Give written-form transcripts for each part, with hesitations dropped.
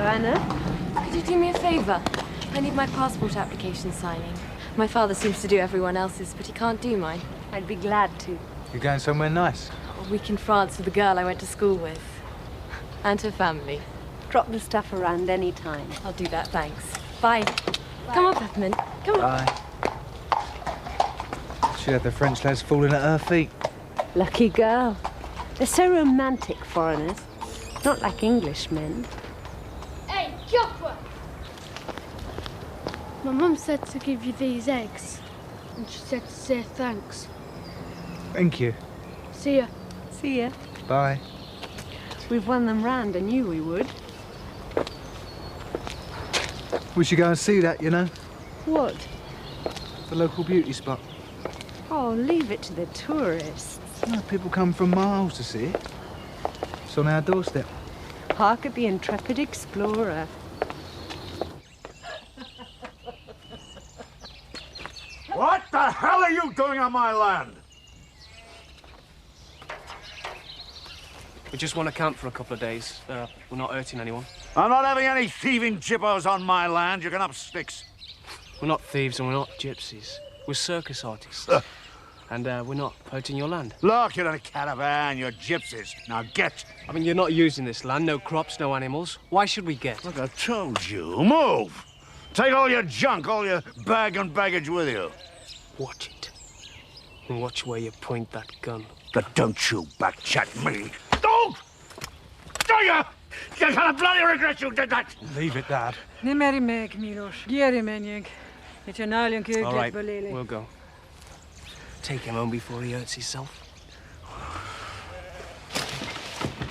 Anna. Could you do me a favour? I need my passport application signing. My father seems to do everyone else's, but he can't do mine. I'd be glad to. You're going somewhere nice? A week in France with the girl I went to school with. And her family. Drop the stuff around any time. I'll do that, thanks. Bye. Come on, Peppermint. Come on. Bye. She had the French lads falling at her feet. Lucky girl. They're so romantic, foreigners. Not like Englishmen. Hey, Joshua! My mum said to give you these eggs. And she said to say thanks. Thank you. See ya. See ya. Bye. We've won them round. I knew we would. We should go and see that, you know? What? The local beauty spot. Oh, leave it to the tourists. No, people come from miles to see it. It's on our doorstep. Hark at the intrepid explorer. What the hell are you doing on my land? We just want to camp for a couple of days. We're not hurting anyone. I'm not having any thieving jippos on my land. You can up sticks. We're not thieves and we're not gypsies. We're circus artists. And we're not hurting your land. Look, you're in a caravan. You're gypsies. Now get. I mean, you're not using this land. No crops, no animals. Why should we get? Look, I told you. Move. Take all your junk, all your bag and baggage with you. Watch it. And watch where you point that gun. But don't you back-chat me. Don't! Do you? You're gonna bloody regret you did that. Leave it, Dad. Ne meri meg, Milos. Gieri menjeg. It's an alien kid. All right, we'll go. Take him home before he hurts himself.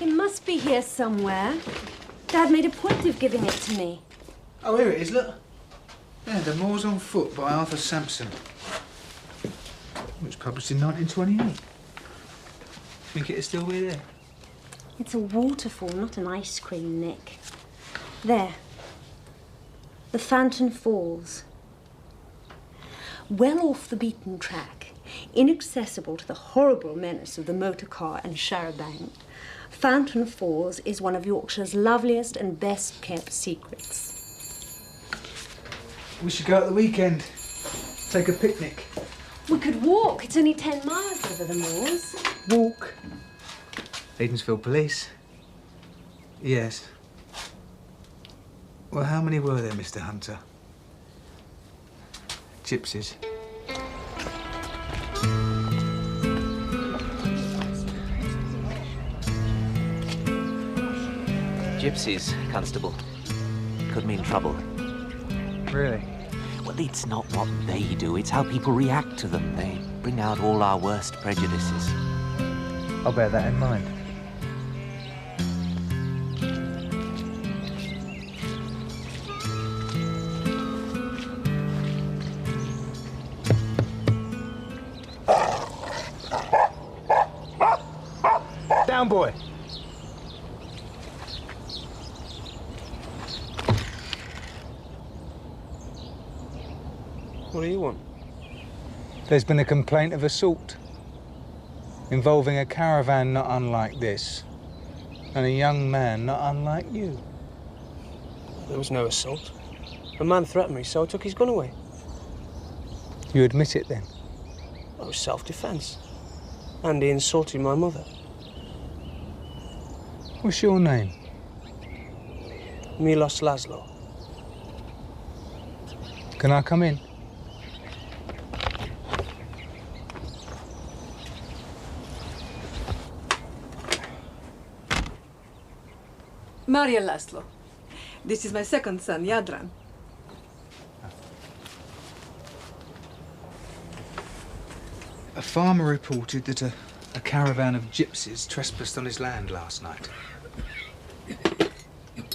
It must be here somewhere. Dad made a point of giving it to me. Oh, here it is, look. Yeah, The Moors on Foot by Arthur Sampson. It was published in 1928. Think it'll still be there? It's a waterfall, not an ice cream, Nick. There. The Fountain Falls. Well off the beaten track, inaccessible to the horrible menace of the motor car and charabanc, Fountain Falls is one of Yorkshire's loveliest and best-kept secrets. We should go at the weekend. Take a picnic. We could walk. It's only 10 miles over the moors. Walk. Edensfield Police. Yes. Well, how many were there, Mr. Hunter? Gypsies. Gypsies, Constable. Could mean trouble. Really? Well, it's not what they do, it's how people react to them. They bring out all our worst prejudices. I'll bear that in mind. Down, boy. What do you want? There's been a complaint of assault involving a caravan not unlike this and a young man not unlike you. There was no assault. A man threatened me, so I took his gun away. You admit it then? It was self-defense. And he insulted my mother. What's your name? Milos Laszlo. Can I come in? Maria Laszlo. This is my second son, Jadran. A farmer reported that a caravan of gypsies trespassed on his land last night.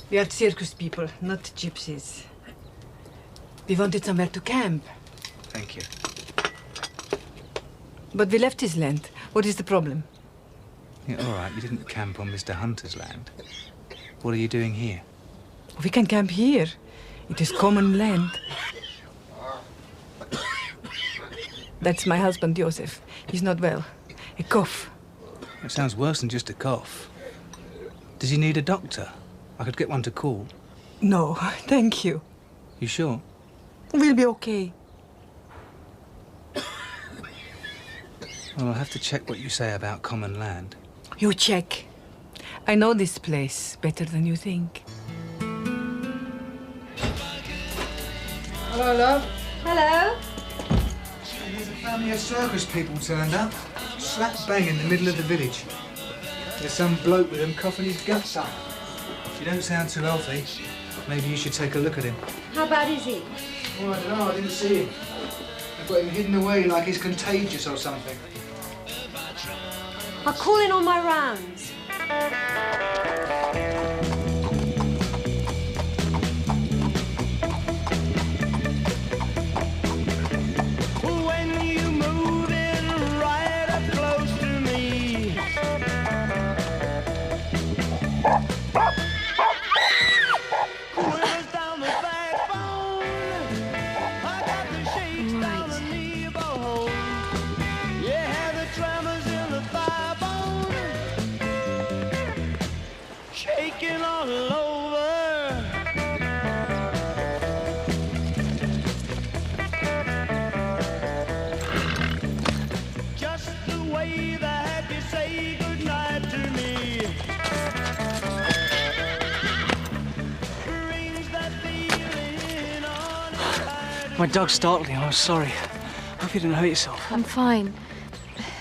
We are circus people, not gypsies. We wanted somewhere to camp. Thank you. But we left his land. What is the problem? Yeah, all right, you didn't camp on Mr. Hunter's land. What are you doing here? We can camp here. It is common land. That's my husband, Joseph. He's not well. A cough. It sounds worse than just a cough. Does he need a doctor? I could get one to call. No, thank you. You sure? We'll be okay. Well, I'll have to check what you say about common land. You check. I know this place better than you think. Hello, love. Hello? There's a family of circus people turned up. Slap bang in the middle of the village. There's some bloke with them coughing his guts up. You don't sound too healthy. Maybe you should take a look at him. How bad is he? Oh, I don't know, I didn't see him. I've got him hidden away like he's contagious or something. I'll call in on my rounds. When you move in right up close to me, quivers down the backbone. I got the shakes down the knee bone. Yeah, the tremors in the thigh bone, shaking all over. Just the way that you say goodnight to me brings that feeling on. My dog startled you. I'm sorry. Hope you didn't hurt yourself. I'm fine.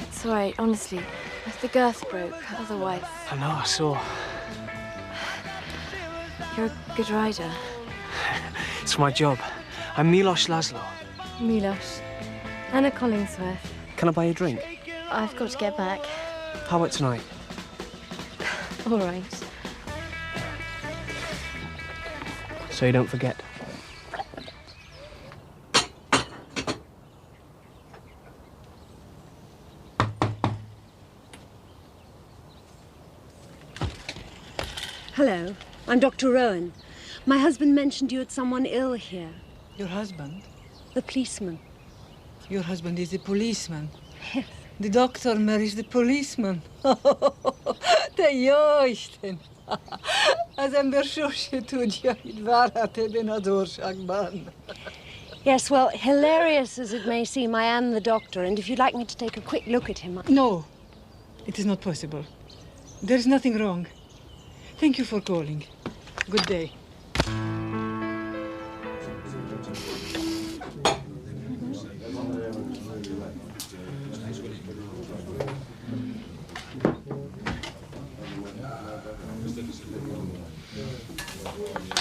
It's all right, honestly. The girth broke, otherwise. I know, I saw. You're a good rider. It's my job. I'm Milos Laszlo. Milos. Anna Collingsworth. Can I buy you a drink? I've got to get back. How about tonight? All right. So you don't forget. Hello, I'm Dr. Rowan. My husband mentioned you had someone ill here. Your husband? The policeman. Your husband is a policeman. The doctor marries the policeman. Te joisten. Az ember sose tudja, hogy várhat ebben az országban. Yes, well, hilarious as it may seem, I am the doctor, and if you'd like me to take a quick look at him... No, it is not possible. There is nothing wrong. Thank you for calling. Good day.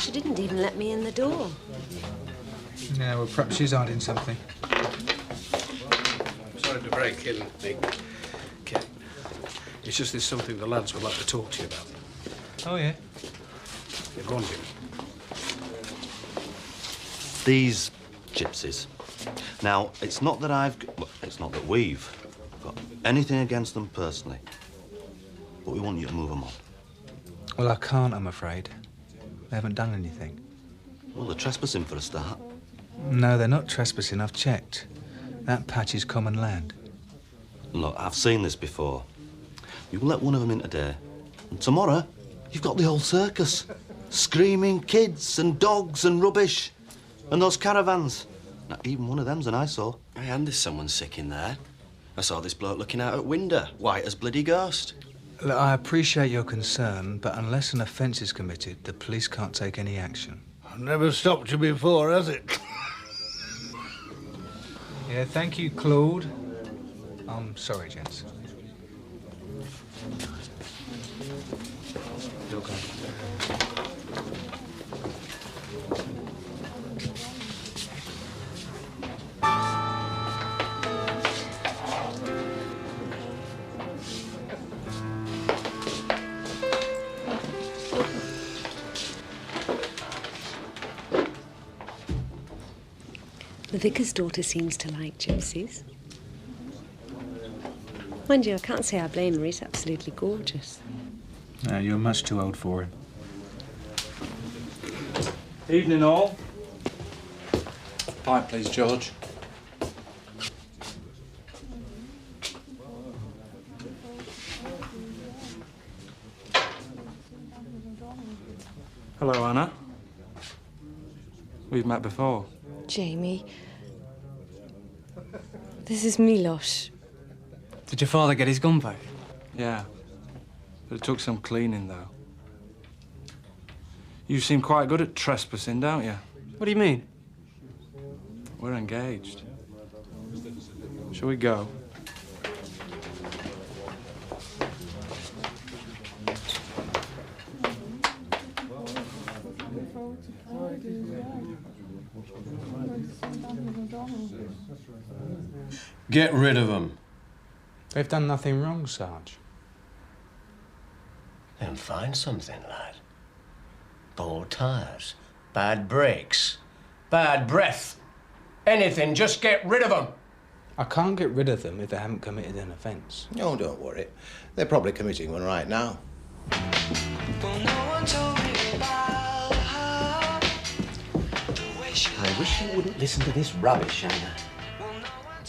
She didn't even let me in the door. Yeah, well, perhaps she's hiding something. Sorry to break in, Nick. Ken. It's just there's something the lads would like to talk to you about. Oh, yeah? Yeah, go on, Jim. These gypsies. Now, it's not that it's not that we've got anything against them personally, but we want you to move them on. Well, I can't, I'm afraid. They haven't done anything. Well, they're trespassing for a start. No, they're not trespassing. I've checked. That patch is common land. Look, I've seen this before. You let one of them in today, and tomorrow you've got the whole circus. Screaming kids and dogs and rubbish. And those caravans. Now, even one of them's an eyesore. Hey, and there's someone sick in there. I saw this bloke looking out at window, white as bloody ghost. Look, I appreciate your concern, but unless an offence is committed, the police can't take any action. I've never stopped you before, has it? Yeah, thank you, Claude. I'm sorry, gents. You're gone. The vicar's daughter seems to like gypsies. Mind you, I can't say I blame her. He's absolutely gorgeous. No, you're much too old for him. Evening, all. Pipe, please, George. Hello, Anna. We've met before. Jamie. This is Milos. Did your father get his gun back? Yeah. But it took some cleaning, though. You seem quite good at trespassing, don't you? What do you mean? We're engaged. Shall we go? Get rid of them. They've done nothing wrong, Sarge. Then find something, lad. Bald tires, bad brakes, bad breath. Anything, just get rid of them. I can't get rid of them if they haven't committed an offence. Oh, don't worry. They're probably committing one right now. I wish you wouldn't listen to this rubbish, Anna.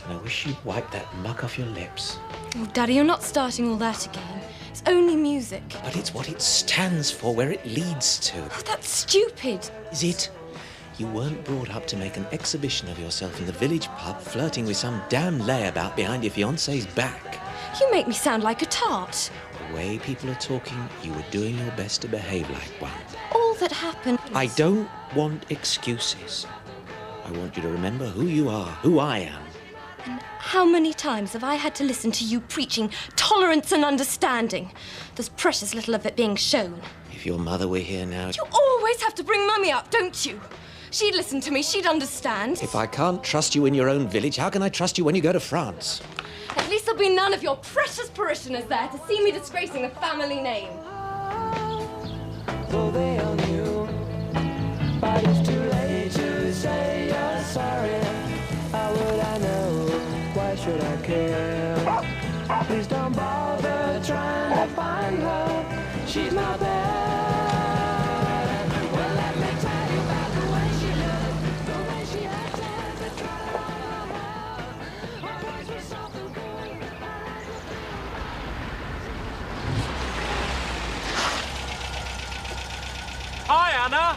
And I wish you'd wipe that muck off your lips. Oh, Daddy, you're not starting all that again. It's only music. But it's what it stands for, where it leads to. Oh, that's stupid. Is it? You weren't brought up to make an exhibition of yourself in the village pub, flirting with some damn layabout behind your fiancé's back. You make me sound like a tart. The way people are talking, you were doing your best to behave like one. All that happened... I don't want excuses. I want you to remember who you are, who I am. And how many times have I had to listen to you preaching tolerance and understanding? There's precious little of it being shown. If your mother were here now... You always have to bring Mummy up, don't you? She'd listen to me, she'd understand. If I can't trust you in your own village, how can I trust you when you go to France? At least there'll be none of your precious parishioners there to see me disgracing the family name. Though they all knew, but it's too late to say you're sorry. How would I know? Why should I care? Please don't bother trying to find her. She's not there. Well, let me tell you about the way she looked, the way she acted, the trouble. Always was something going Hi, Anna.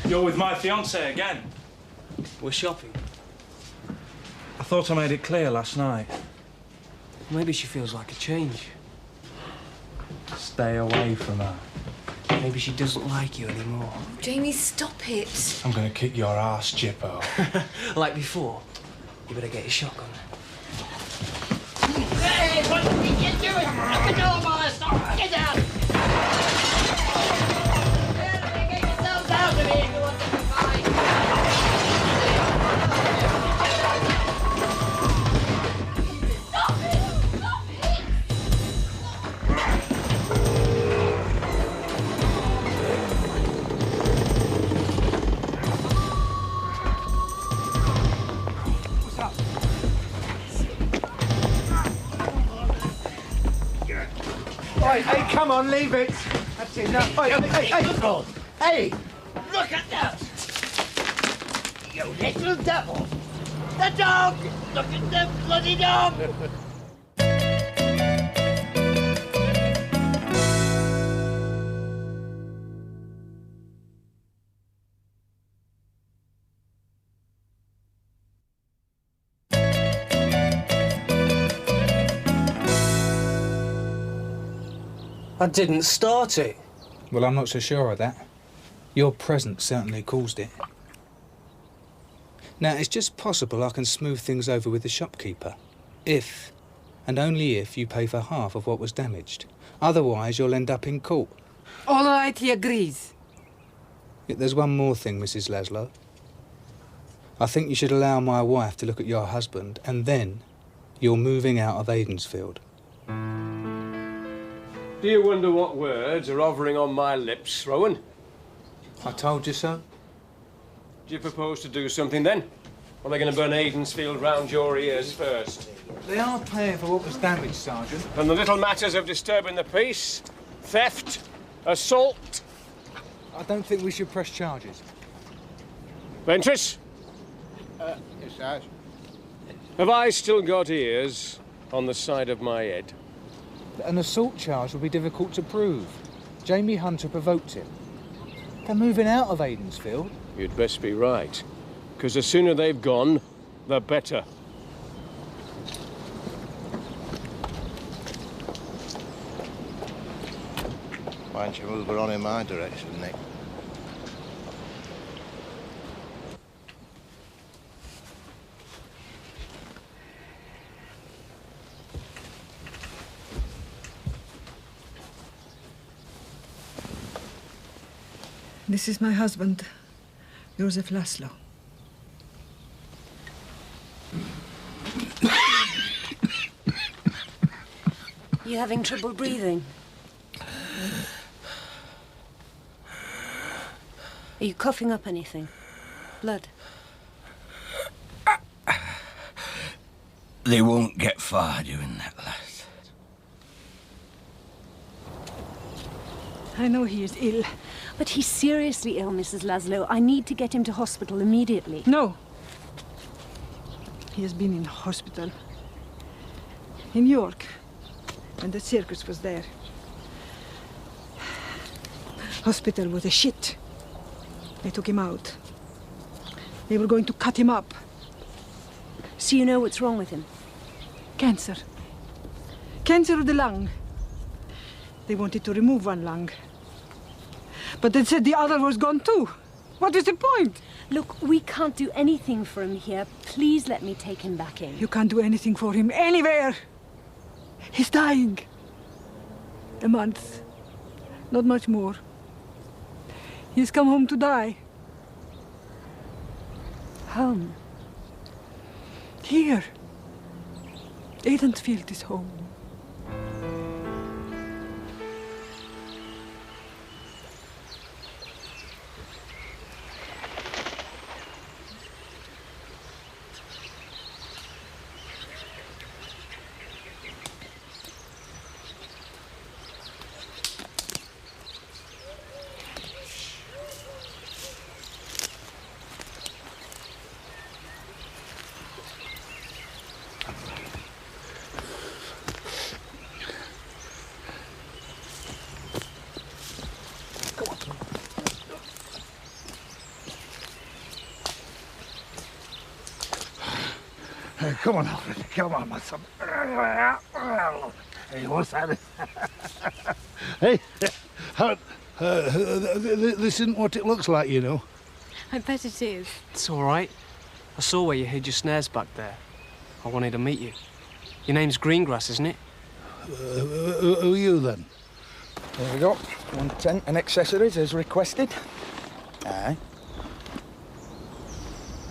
You're with my fiancée again. We're shopping. I thought I made it clear last night. Maybe she feels like a change. Stay away from her. Maybe she doesn't like you anymore. Jamie, stop it. I'm gonna kick your ass, Jippo. Like before. You better get your shotgun. Hey, what are you doing? Up the door, boys! Get down! Get yourselves out of here if you want to be fine. Stop it! Stop it! What's up? Oi, hey, come on, leave it. That's enough. Oi, hey. Hey, look at that! You little devil! The dog! Look at the bloody dog! I didn't start it. Well, I'm not so sure of that. Your presence certainly caused it. Now, it's just possible I can smooth things over with the shopkeeper. If, and only if, you pay for half of what was damaged. Otherwise, you'll end up in court. All right, he agrees. Yet there's one more thing, Mrs. Laszlo. I think you should allow my wife to look at your husband, and then you're moving out of Aidensfield. Do you wonder what words are hovering on my lips, Rowan? I told you so. Do you propose to do something then? Or are they going to burn Aidensfield round your ears first? They are paying for what was damaged, Sergeant. And the little matters of disturbing the peace, theft, assault. I don't think we should press charges. Ventris, Yes, Sarge. have I still got ears on the side of my head? An assault charge would be difficult to prove. Jamie Hunter provoked him. They're moving out of Aidensfield. You'd best be right. Because the sooner they've gone, the better. Why don't you move her on in my direction, Nick? This is my husband, Josef Laszlo. You having trouble breathing? Are you coughing up anything? Blood? They won't get far doing that, lass. I know he is ill. But he's seriously ill, Mrs. Laszlo. I need to get him to hospital immediately. No. He has been in hospital. In York. When the circus was there. Hospital was a shit. They took him out. They were going to cut him up. So you know what's wrong with him? Cancer. Cancer of the lung. They wanted to remove one lung. But they said the other was gone too. What is the point? Look, we can't do anything for him here. Please let me take him back in. You can't do anything for him anywhere. He's dying. A month. Not much more. He's come home to die. Home? Here. Aidensfield is home. Come on, Alfred. Come on, my son. Hey, what's that? Hey, this isn't what it looks like, you know. I bet it is. It's all right. I saw where you hid your snares back there. I wanted to meet you. Your name's Greengrass, isn't it? Who are you, then? There we go. 1 tent and accessories as requested. Aye.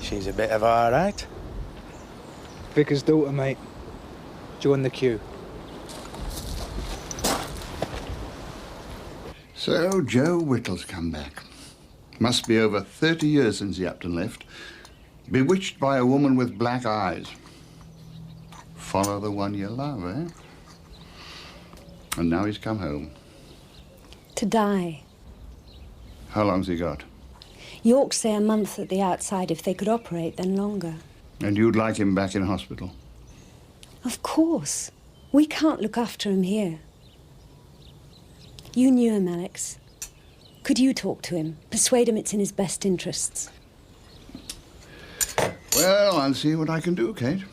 She's a bit of all right. Vicar's daughter, mate. Join the queue. So Joe Whittle's come back. Must be over 30 years since the Upton left. Bewitched by a woman with black eyes. Follow the one you love, eh? And now he's come home. To die. How long's he got? York say a month at the outside. If they could operate, then longer. And you'd like him back in hospital? Of course. We can't look after him here. You knew him, Alex. Could you talk to him? Persuade him it's in his best interests? Well, I'll see what I can do, Kate.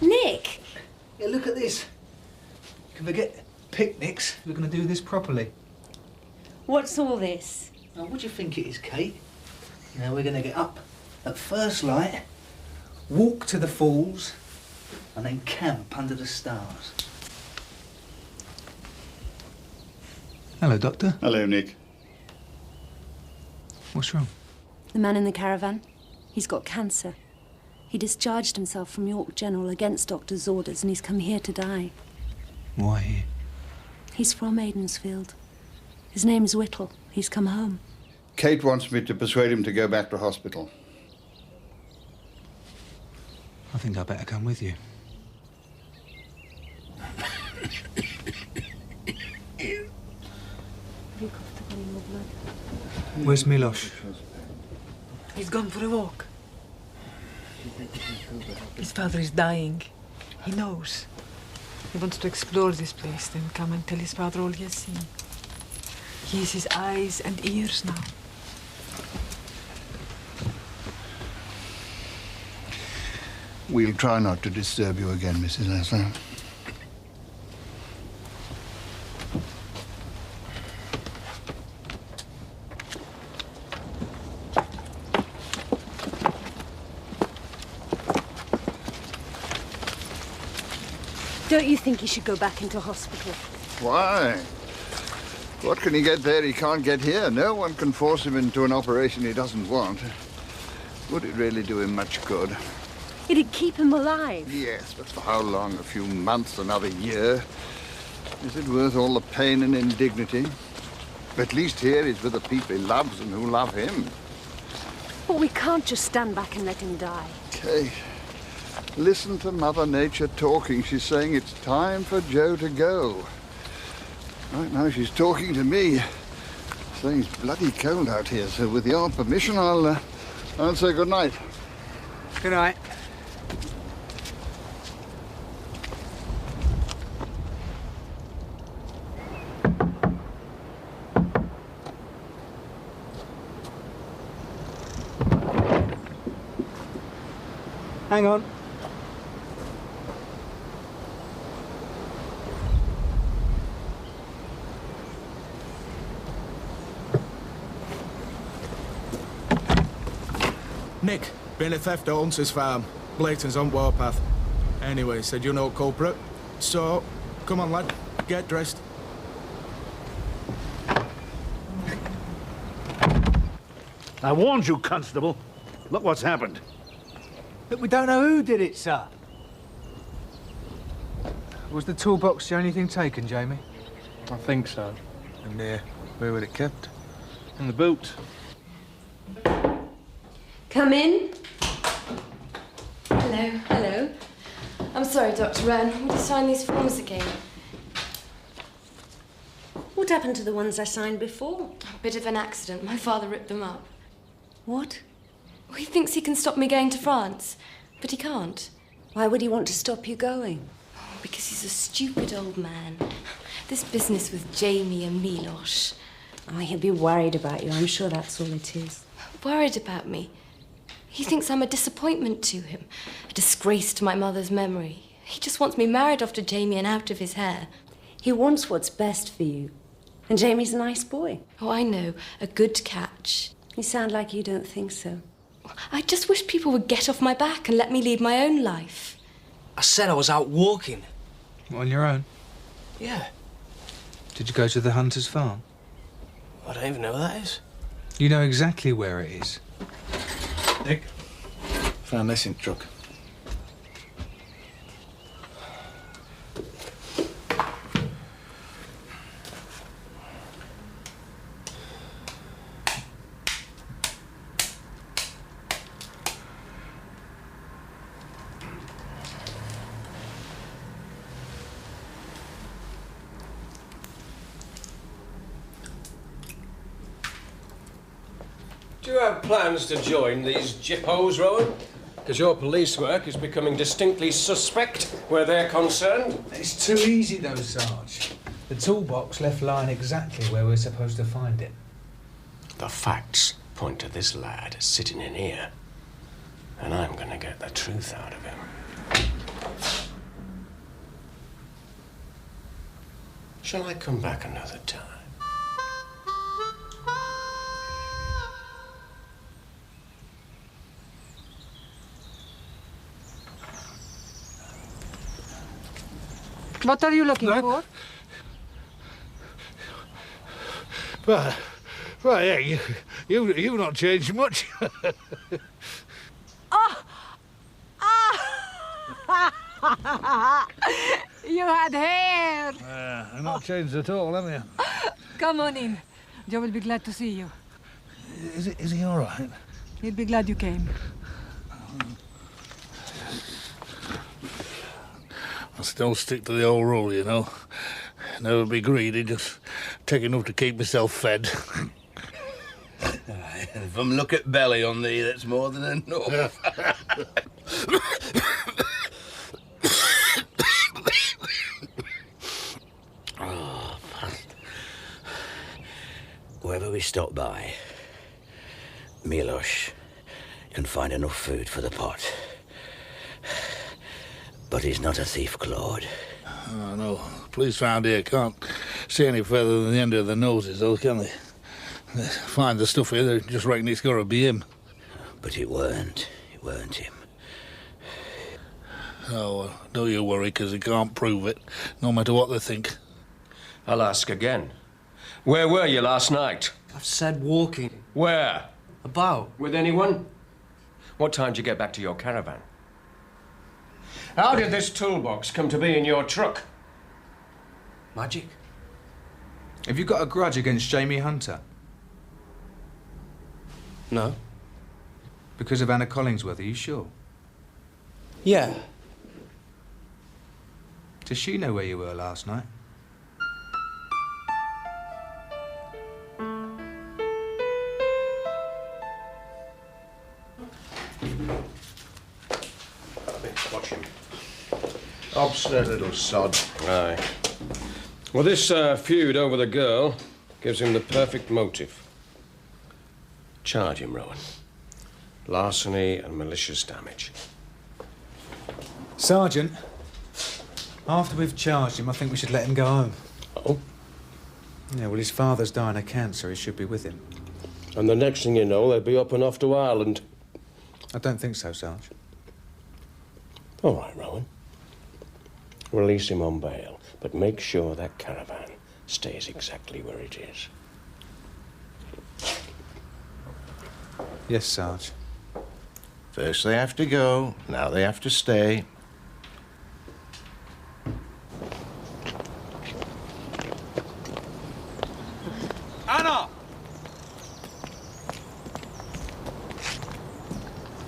Nick! Yeah, look at this. Can we get picnics? We're going to do this properly. What's all this? Now, what do you think it is, Kate? You know, we're going to get up at first light, walk to the falls, and then camp under the stars. Hello, Doctor. Hello, Nick. What's wrong? The man in the caravan. He's got cancer. He discharged himself from York General against doctor's orders, and he's come here to die. Why here? He's from Aidensfield. His name's Whittle. He's come home. Kate wants me to persuade him to go back to hospital. I think I better come with you. Where's Milos? He's gone for a walk. His father is dying. He knows. He wants to explore this place, then come and tell his father all he has seen. He is his eyes and ears now. We'll try not to disturb you again, Mrs. Laszlo. Don't you think he should go back into hospital? Why? What can he get there he can't get here? No one can force him into an operation he doesn't want. Would it really do him much good? It'd keep him alive. Yes, but for how long? A few months, another year? Is it worth all the pain and indignity? At least here he's with the people he loves and who love him. But we can't just stand back and let him die. Kate, listen to Mother Nature talking. She's saying it's time for Joe to go. Right now she's talking to me, saying it's bloody cold out here, so with your permission I'll say good night. Good night. Hang on. Nick, been a theft at Hunter's farm. Blayton's on warpath. Anyway, said you know culprit. So, come on, lad. Get dressed. I warned you, Constable. Look what's happened. But we don't know who did it, sir. Was the toolbox the only thing taken, Jamie? I think so. And where was it kept? In the boot. Come in. Hello, hello. I'm sorry, Dr. Wren. Would you sign these forms again? What happened to the ones I signed before? A bit of an accident. My father ripped them up. What? He thinks he can stop me going to France, but he can't. Why would he want to stop you going? Because he's a stupid old man. This business with Jamie and Milos. Oh, he'll be worried about you. I'm sure that's all it is. Worried about me? He thinks I'm a disappointment to him, a disgrace to my mother's memory. He just wants me married off to Jamie and out of his hair. He wants what's best for you. And Jamie's a nice boy. Oh, I know. A good catch. You sound like you don't think so. I just wish people would get off my back and let me lead my own life. I said I was out walking. On your own? Yeah. Did you go to the Hunter's farm? I don't even know where that is. You know exactly where it is. Nick, found this in the truck. Do you have plans to join these jippos, Rowan? Because your police work is becoming distinctly suspect where they're concerned. It's too easy, though, Sarge. The toolbox left lying exactly where we're supposed to find it. The facts point to this lad sitting in here, and I'm gonna get the truth out of him. Shall I come back another time? What are you looking for? Well, yeah, you've not changed much. Oh! Ah! You had hair! I've not changed at all, have you? Come on in. Joe will be glad to see you. Is he all right? He'll be glad you came. I still stick to the old rule, you know. Never be greedy, just take enough to keep myself fed. If I'm look at belly on thee, that's more than enough. Wherever we stop by, Milos can find enough food for the pot. But he's not a thief, Claude. Oh, no. Police round here can't see any further than the end of their noses, though, can they? They find the stuff here, they just reckon it's got to be him. But it weren't. It weren't him. Oh, well, don't you worry, because they can't prove it, no matter what they think. I'll ask again. Where were you last night? I've said walking. Where? About. With anyone? What time did you get back to your caravan? How did this toolbox come to be in your truck? Magic. Have you got a grudge against Jamie Hunter? No. Because of Anna Collingsworth, are you sure? Yeah. Does she know where you were last night? Watch him. Obstinate little sod. Aye. Well, this feud over the girl gives him the perfect motive. Charge him, Rowan. Larceny and malicious damage. Sergeant, after we've charged him, I think we should let him go home. Oh? Yeah, well, his father's dying of cancer. He should be with him. And the next thing you know, they'll be up and off to Ireland. I don't think so, Sarge. All right, Rowan. Release him on bail, but make sure that caravan stays exactly where it is. Yes, Sarge. First they have to go, now they have to stay. Anna!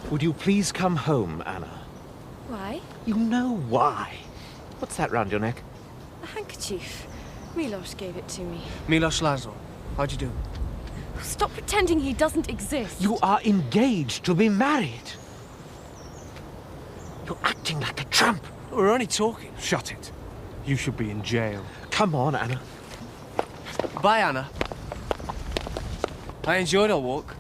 Would you please come home, Anna? Why? You know why. What's that round your neck? A handkerchief. Milos gave it to me. Milos Lazar. How'd you do? Stop pretending he doesn't exist. You are engaged to be married. You're acting like a tramp. We're only talking. Shut it. You should be in jail. Come on, Anna. Bye, Anna. I enjoyed our walk.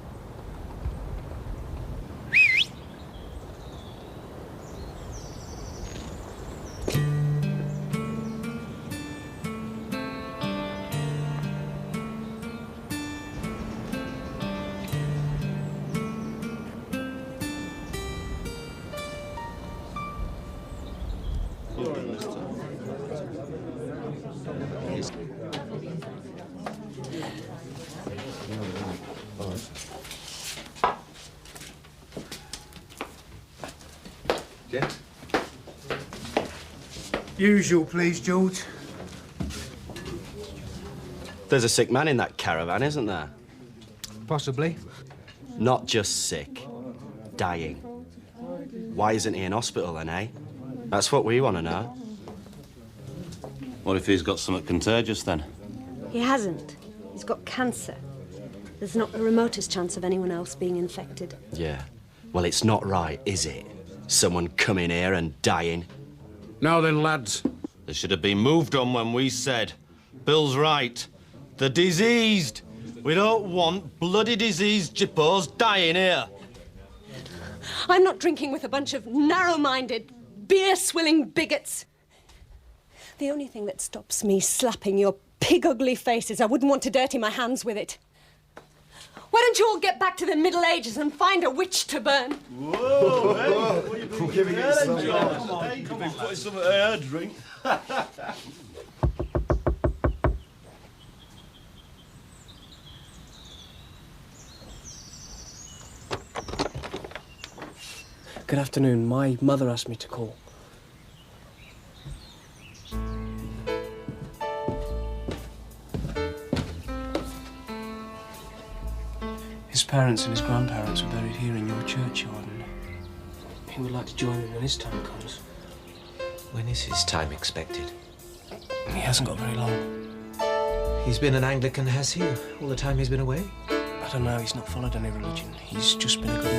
Usual, please, George. There's a sick man in that caravan, isn't there? Possibly. Not just sick, dying. Why isn't he in hospital then, eh? That's what we want to know. What if he's got something contagious then? He hasn't. He's got cancer. There's not the remotest chance of anyone else being infected. Yeah. Well, it's not right, is it? Someone coming here and dying. Now then, lads. They should have been moved on when we said, Bill's right. They're diseased. We don't want bloody diseased jippos dying here. I'm not drinking with a bunch of narrow-minded, beer-swilling bigots. The only thing that stops me slapping your pig-ugly face is I wouldn't want to dirty my hands with it. Why don't you all get back to the Middle Ages and find a witch to burn? Whoa, hey, what are you been giving it some Come on, hey, come on, putting some air drink. Good afternoon. My mother asked me to call. His parents and his grandparents were buried here in your churchyard, and he would like to join them when his time comes. When is his time expected? He hasn't got very long. He's been an Anglican, has he, all the time he's been away? I don't know, he's not followed any religion. He's just been a good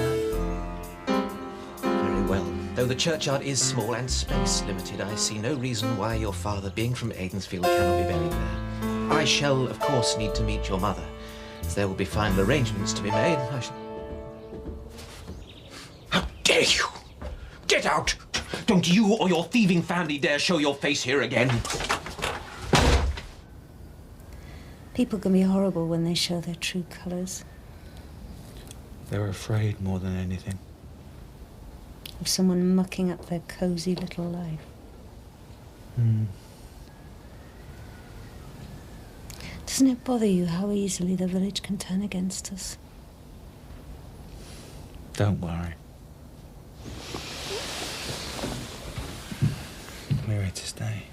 man. Very well. Though the churchyard is small and space limited, I see no reason why your father, being from Aidensfield, cannot be buried there. I shall, of course, need to meet your mother, as there will be final arrangements to be made. How dare you! Get out! Don't you or your thieving family dare show your face here again. People can be horrible when they show their true colours. They're afraid more than anything. Of someone mucking up their cosy little life. Doesn't it bother you how easily the village can turn against us? Don't worry. We're here to stay.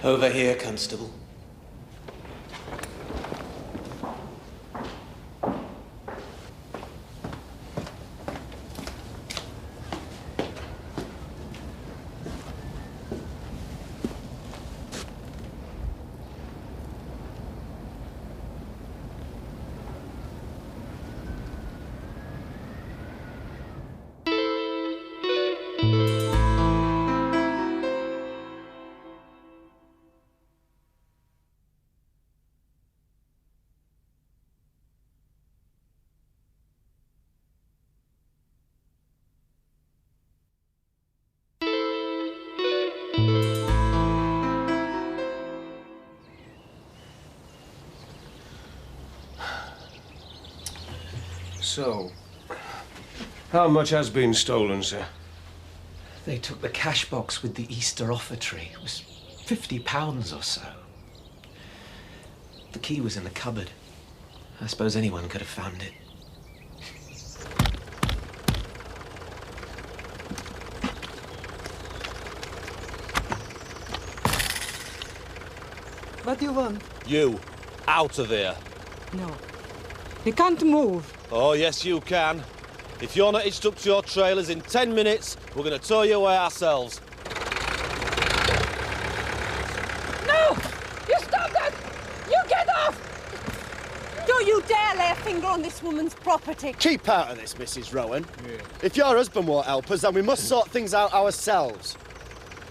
Over here, Constable. So, how much has been stolen, sir? They took the cash box with the Easter offertory. It was £50 or so. The key was in the cupboard. I suppose anyone could have found it. What do you want? You, out of here. No. We can't move. Oh, yes, you can. If you're not hitched up to your trailers in 10 minutes, we're going to tow you away ourselves. No! You stop that! You get off! Don't you dare lay a finger on this woman's property. Keep out of this, Mrs. Rowan. If your husband won't help us, then we must sort things out ourselves.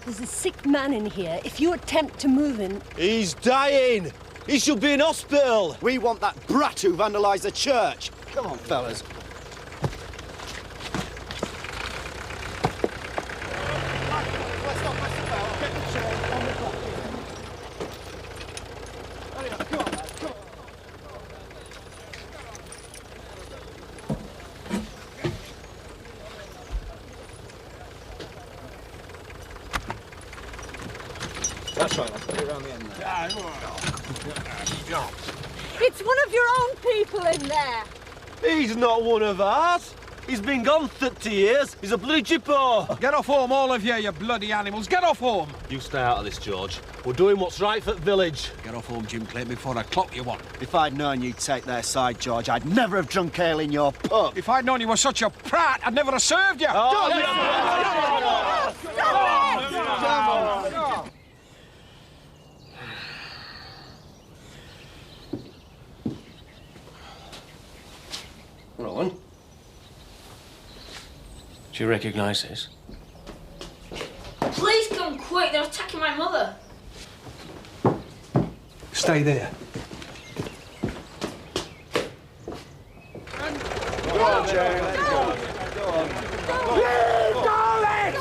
There's a sick man in here. If you attempt to move him... He's dying! He should be in hospital! We want that brat who vandalised the church. Come on, fellas. That's right, let's put it around the end there. It's one of your own people in there. He's not one of ours. He's been gone 30 years. He's a bloody jippo. Get off home, all of you, you bloody animals. Get off home. You stay out of this, George. We're doing what's right for the village. Get off home, Jim Clayton, before I clock you one. If I'd known you'd take their side, George, I'd never have drunk ale in your pub. If I'd known you were such a prat, I'd never have served you. Rowan? Do you recognise this? Please come quick, they're attacking my mother. Stay there. Go on, Jerry, let's go. Go on. Leave, darling!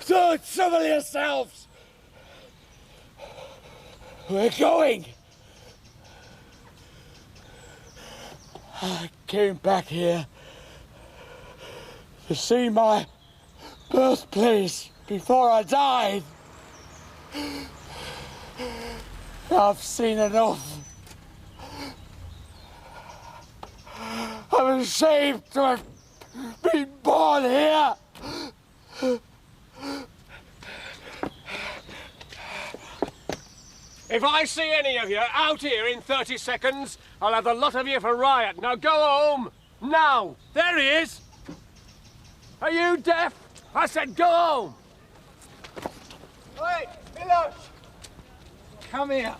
Don't trouble yourselves. We're going. I came back here to see my birthplace before I died. I've seen enough. I'm ashamed to have been born here. If I see any of you out here in 30 seconds, I'll have the lot of you for riot. Now go home! Now! There he is! Are you deaf? I said go home! Hey, Milos! Come here.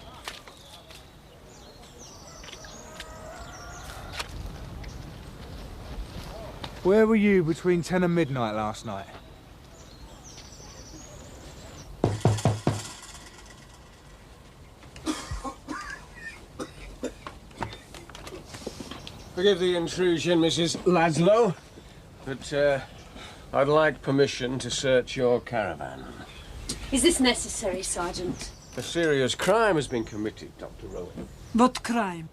Where were you between 10 and midnight last night? Forgive the intrusion, Mrs. Laszlo, but I'd like permission to search your caravan. Is this necessary, Sergeant? A serious crime has been committed, Dr. Rowan. What crime?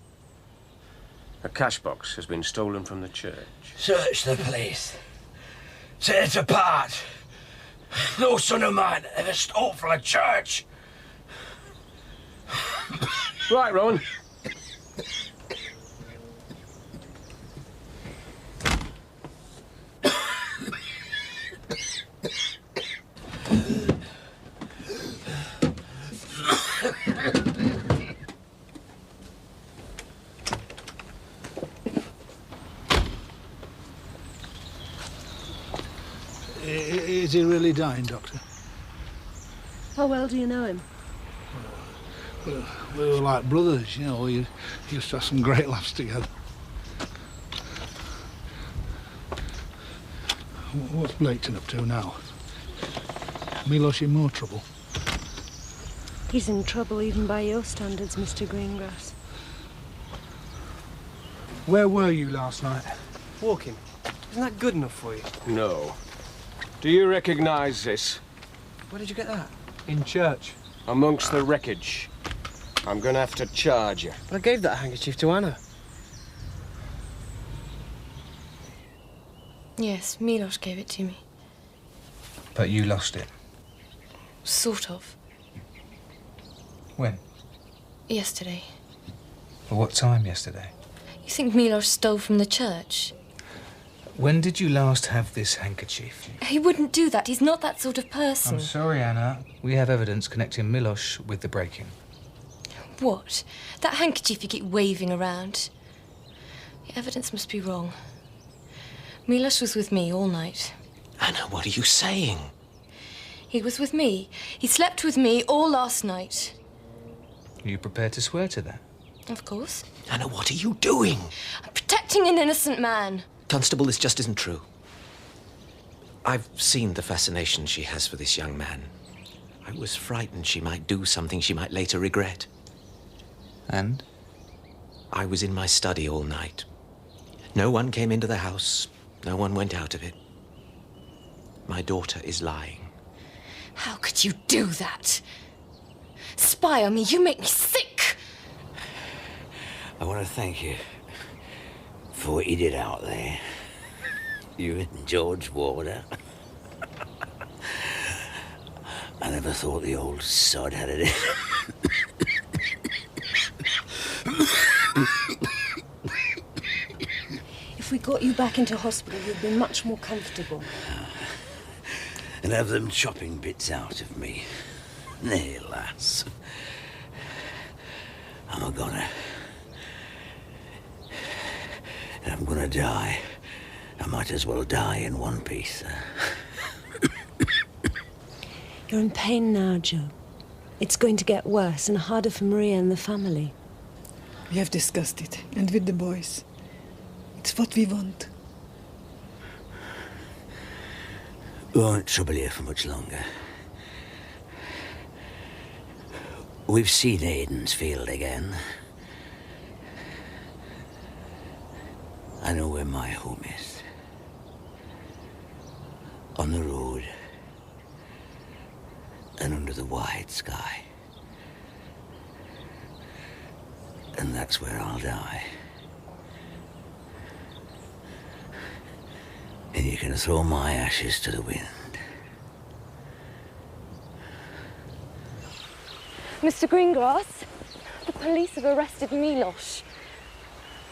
A cash box has been stolen from the church. Search the place. Set it apart. No son of mine ever stole from a church. Right, Rowan. Is he really dying, Doctor? How well do you know him? Well, we were like brothers, you know. We used to have some great laughs together. What's Blaketon up to now? Milos in more trouble? He's in trouble even by your standards, Mr. Greengrass. Where were you last night? Walking. Isn't that good enough for you? No. Do you recognize this? Where did you get that? In church. Amongst the wreckage. I'm gonna have to charge you. But I gave that handkerchief to Anna. Yes, Milos gave it to me. But you lost it. Sort of. When? Yesterday. At what time yesterday? You think Milos stole from the church? When did you last have this handkerchief? He wouldn't do that. He's not that sort of person. I'm sorry, Anna. We have evidence connecting Milos with the break-in. What? That handkerchief you keep waving around? The evidence must be wrong. Milos was with me all night. Anna, what are you saying? He was with me. He slept with me all last night. Are you prepared to swear to that? Of course. Anna, what are you doing? I'm protecting an innocent man. Constable, this just isn't true. I've seen the fascination she has for this young man. I was frightened she might do something she might later regret. And? I was in my study all night. No one came into the house. No one went out of it. My daughter is lying. How could you do that? Spy on me. You make me sick. I want to thank you for what you did out there. You and George Warder. I never thought the old sod had it in. If we got you back into hospital, you'd be much more comfortable. And have them chopping bits out of me. Nay, lass. I'm a goner. And I'm gonna die. I might as well die in one piece. You're in pain now, Joe. It's going to get worse and harder for Maria and the family. We have discussed it, and with the boys. It's what we want. We won't trouble you for much longer. We've seen Aiden's field again. I know where my home is. On the road. And under the wide sky. And that's where I'll die. And you can throw my ashes to the wind. Mr. Greengrass, the police have arrested Milos.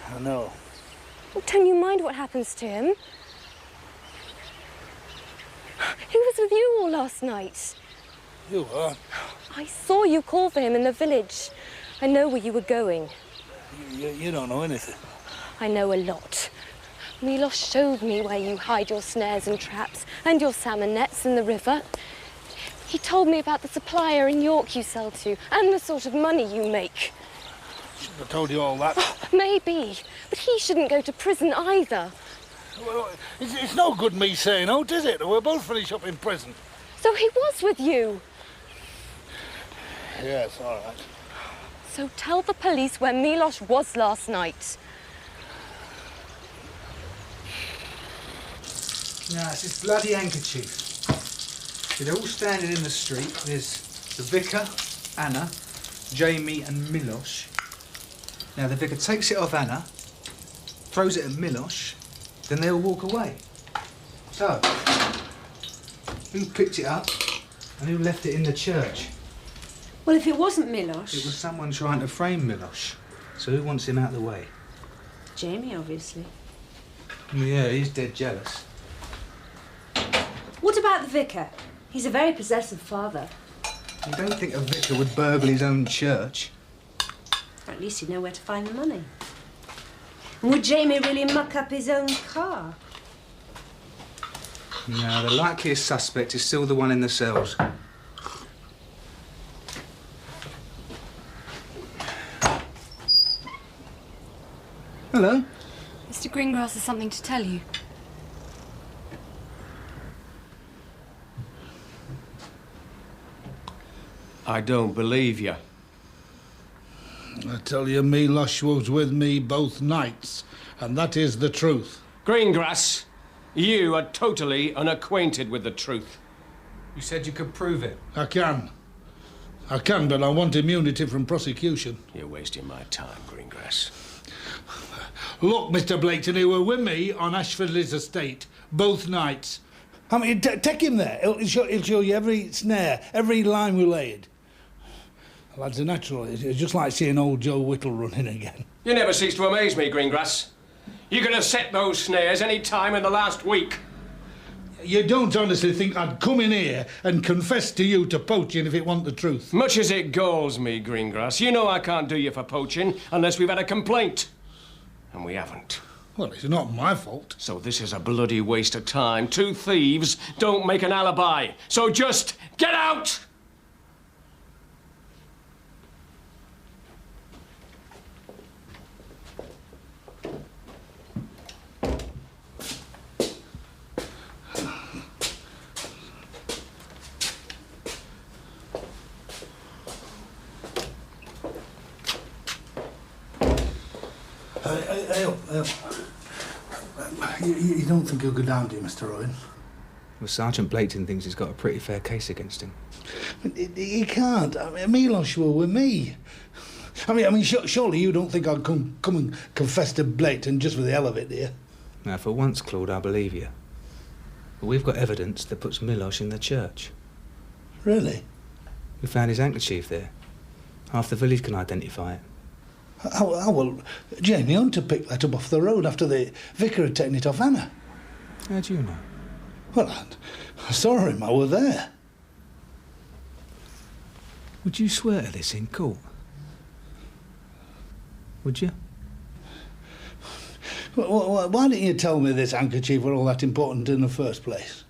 I know. Don't you mind what happens to him? He was with you all last night. You are? I saw you call for him in the village. I know where you were going. You don't know anything. I know a lot. Milos showed me where you hide your snares and traps and your salmon nets in the river. He told me about the supplier in York you sell to and the sort of money you make. Shouldn't have told you all that. Maybe, but he shouldn't go to prison either. Well, it's no good me saying out, is it? We'll both finish up in prison. So he was with you? Yes, all right. So tell the police where Milos was last night. No, it's this bloody handkerchief. They're all standing in the street. There's the vicar, Anna, Jamie and Milos. Now the vicar takes it off Anna, throws it at Milos, then they all walk away. So, who picked it up and who left it in the church? Well, if it wasn't Milos... It was someone trying to frame Milos. So who wants him out of the way? Jamie, obviously. Yeah, he's dead jealous. What about the vicar? He's a very possessive father. You don't think a vicar would burgle his own church? Or at least he'd know where to find the money. And would Jamie really muck up his own car? No, the likeliest suspect is still the one in the cells. Hello. Mr. Greengrass has something to tell you. I don't believe you. I tell you, Milos was with me both nights, and that is the truth. Greengrass, you are totally unacquainted with the truth. You said you could prove it. I can, but I want immunity from prosecution. You're wasting my time, Greengrass. Look, Mr. Blayton, he were with me on Ashfordley's estate, both nights. I mean, take him there. He'll show you every snare, every line we laid. The lad's a natural. It's just like seeing old Joe Whittle running again. You never cease to amaze me, Greengrass. You could have set those snares any time in the last week. You don't honestly think I'd come in here and confess to you to poaching if it weren't the truth? Much as it galls me, Greengrass, you know I can't do you for poaching unless we've had a complaint. And we haven't. Well, it's not my fault. So this is a bloody waste of time. Two thieves don't make an alibi. So just get out! You don't think he'll go down, do you, Mr. Owen? Well, Sergeant Blayton thinks he's got a pretty fair case against him. He can't. I mean, Milos were with me. I mean, surely you don't think I'd come and confess to Blayton just for the hell of it, do you? Now, for once, Claude, I believe you. But we've got evidence that puts Milos in the church. Really? We found his handkerchief there. Half the village can identify it. Oh, well, Jamie Hunter picked that up off the road after the vicar had taken it off Anna. How do you know? Well, I saw him. I was there. Would you swear to this in court? Would you? Well, why didn't you tell me this handkerchief were all that important in the first place?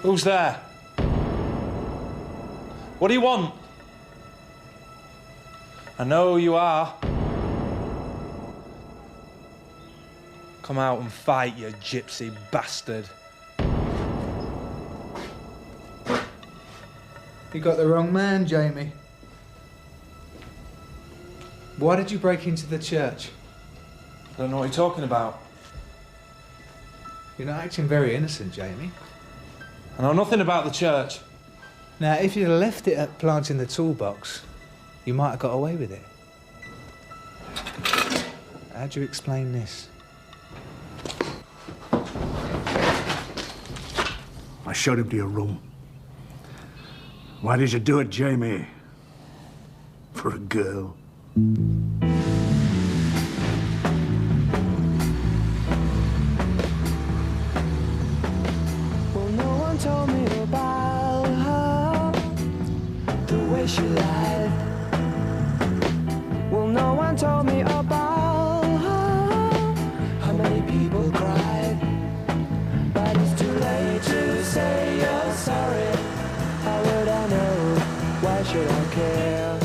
Who's there? What do you want? I know who you are. Come out and fight, you gypsy bastard. You got the wrong man, Jamie. Why did you break into the church? I don't know what you're talking about. You're not acting very innocent, Jamie. I know nothing about the church. Now, if you'd have left it at planting the toolbox, you might have got away with it. How do you explain this? I showed him to your room. Why did you do it, Jamie? For a girl? Well, no one told me about her, the way she lied. Well, no one told me about her, how many people cried. But it's too late to say you're sorry. How would I know? Why should I care?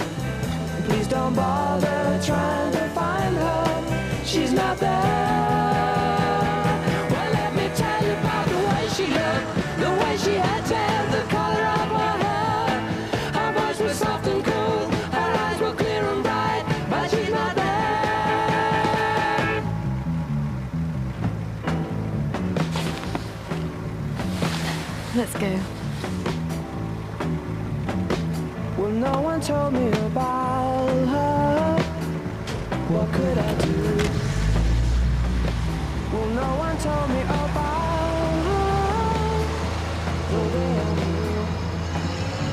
Please don't bother trying to find her. She's not there. Well, let me tell you about the way she looked, the way she had tan, the color of her hair. Her voice was soft and cool, her eyes were clear and bright, but she's not there. Let's go. Well, no one told me about her. What could I do? Well, no one told me about her. Well, they all knew.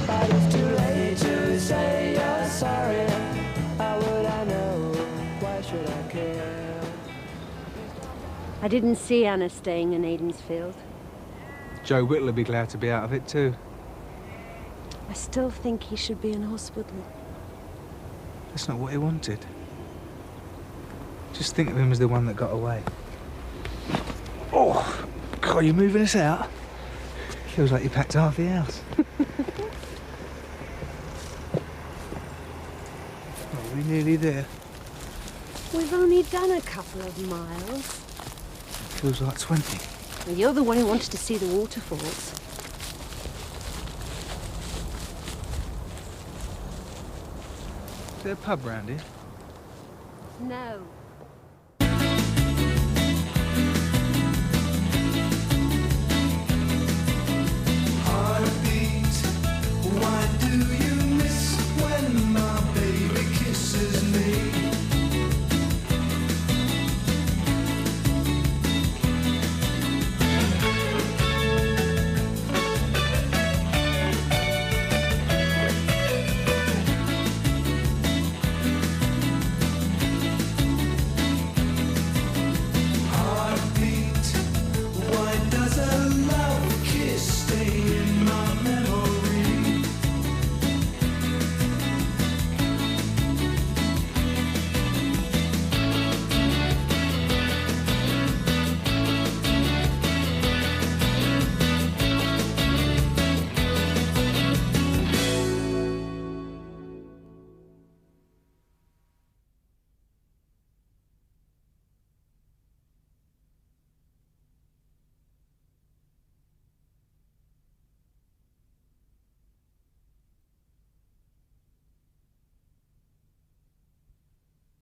But it's too late to say you're sorry. How would I know? Why should I care? I didn't see Anna staying in Aidensfield. Joe Whittle would be glad to be out of it too. I still think he should be in hospital. That's not what he wanted. Just think of him as the one that got away. Oh, God, you're moving us out? Feels like you packed half the house. Oh, we're nearly there. We've only done a couple of miles. Feels like 20. Well, you're the one who wanted to see the waterfalls. Is there a pub round here? No.